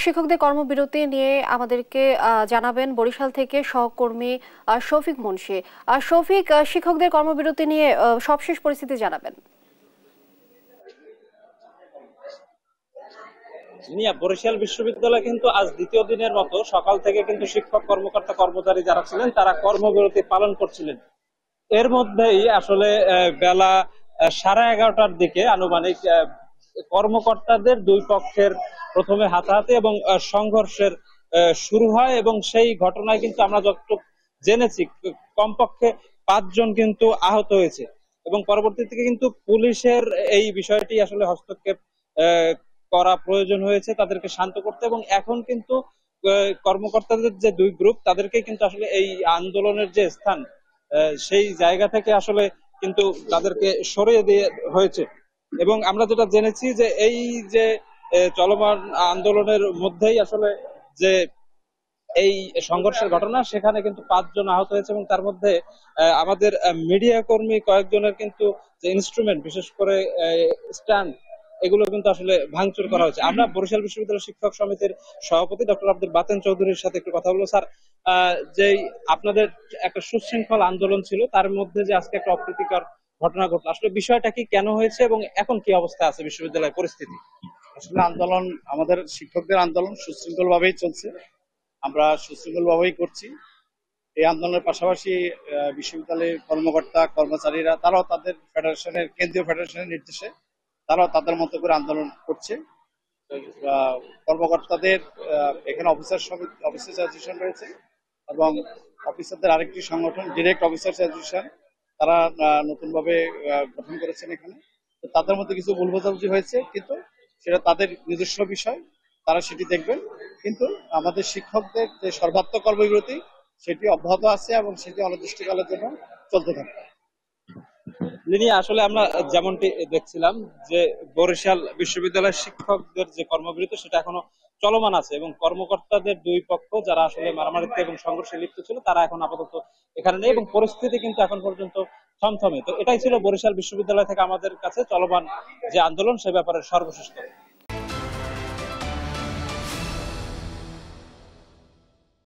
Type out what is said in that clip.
শিক্ষকদের কর্মবিরতি নিয়ে আমাদেরকে জানাবেন বরিশাল থেকে সহকর্মী শফিক মুন্সী। শফিক, শিক্ষকদের কর্মবিরতি নিয়ে সবশেষ পরিস্থিতি জানাবেন। বরিশাল বিশ্ববিদ্যালয় কিন্তু আজ দ্বিতীয় দিনের মতো সকাল থেকে কিন্তু শিক্ষক কর্মকর্তা কর্মচারী যারা ছিলেন তারা কর্মবিরতি পালন করছিলেন। এর মধ্যেই আসলে বেলা 11:30টার দিকে আনুমানিক কর্মকর্তাদের দুই পক্ষের প্রথমে হাতাহাতি এবং সংঘর্ষের শুরু হয় এবং সেই ঘটনায় কিন্তু আমরা যতটুকু জেনেছি কমপক্ষে 5 জন কিন্তু আহত হয়েছে এবং পরবর্তীতে কিন্তু পুলিশের এই বিষয়টি আসলে হস্তক্ষেপ করা প্রয়োজন হয়েছে তাদেরকে শান্ত করতে। এবং এখন কিন্তু কর্মকর্তাদের যে দুই গ্রুপ তাদেরকে কিন্তু আসলে এই আন্দোলনের যে স্থান সেই জায়গা থেকে আসলে কিন্তু তাদেরকে সরিয়ে দিয়ে হয়েছে। এবং আমরা যেটা জেনেছি যে এই যে চলমান আন্দোলনের মধ্যেই আসলে যে এই সংঘর্ষের ঘটনা সেখানে কিন্তু 5 জন আহত হয়েছে এবং তার মধ্যে আমাদের মিডিয়া কর্মী কয়েকজনের কিন্তু যে ইনস্ট্রুমেন্ট বিশেষ করে স্ট্যান্ড এগুলো কিন্তু আসলে ভাঙচুর করা হয়েছে। আমরা বরিশাল বিশ্ববিদ্যালয় শিক্ষক সমিতির সভাপতি ডক্টর আব্দুল বাতেন চৌধুরীর সাথে একটু কথা বলবো। স্যার, যে আপনাদের একটা সুশৃঙ্খল আন্দোলন ছিল তার মধ্যে যে আজকে একটা অপ্রীতিকর ঘটনা ঘটলো, আসলে বিষয়টা কি, কেন হয়েছে এবং এখন কি অবস্থা আছে বিশ্ববিদ্যালয়ের পরিস্থিতি? আসলে আন্দোলন, আমাদের শিক্ষকদের আন্দোলন সুশৃঙ্খল ভাবেই চলছে, আমরা সুশৃঙ্খল ভাবেই করছি। এই আন্দোলনের পাশাপাশি বিশ্ববিদ্যালয়ের কর্মকর্তা কর্মচারীরা তারাও তাদের ফেডারেশনের, কেন্দ্রীয় ফেডারেশনের নির্দেশে তারাও তাদের মতো করে আন্দোলন করছে। কর্মকর্তাদের এখানে অফিসার্স অ্যাসোসিয়েশন রয়েছে এবং অফিসারদের আরেকটি সংগঠন ডিরেক্ট অফিসার্স অ্যাসোসিয়েশন, তারা নতুনভাবে গঠন করেছেন এখানে। তো তাদের মধ্যে কিছু ভুল বোঝাবুঝি হয়েছে, কিন্তু সেটা তাদের নিজস্ব বিষয়, তারা সেটি দেখবেন। কিন্তু আমাদের শিক্ষকদের যে সর্বাত্মক কর্মবিরতি সেটি অব্যাহত আছে এবং সেটি অনির্দিষ্টকালের জন্য চলতে থাকবে। আসলে আমরা যেমনটি দেখছিলাম যে বরিশাল বিশ্ববিদ্যালয়ের শিক্ষকদের যে কর্মবিরতি সেটা এখনো চলমান আছে এবং কর্মকর্তাদের দুই পক্ষ যারা আসলে মারামারিতে এবং সংঘর্ষে লিপ্ত ছিল তারা এখন আপাতত এখানে নেই এবং পরিস্থিতি কিন্তু এখন পর্যন্ত থমথমে। তো এটাই ছিল বরিশাল বিশ্ববিদ্যালয় থেকে আমাদের কাছে চলমান যে আন্দোলন সে ব্যাপারে সর্বশেষ।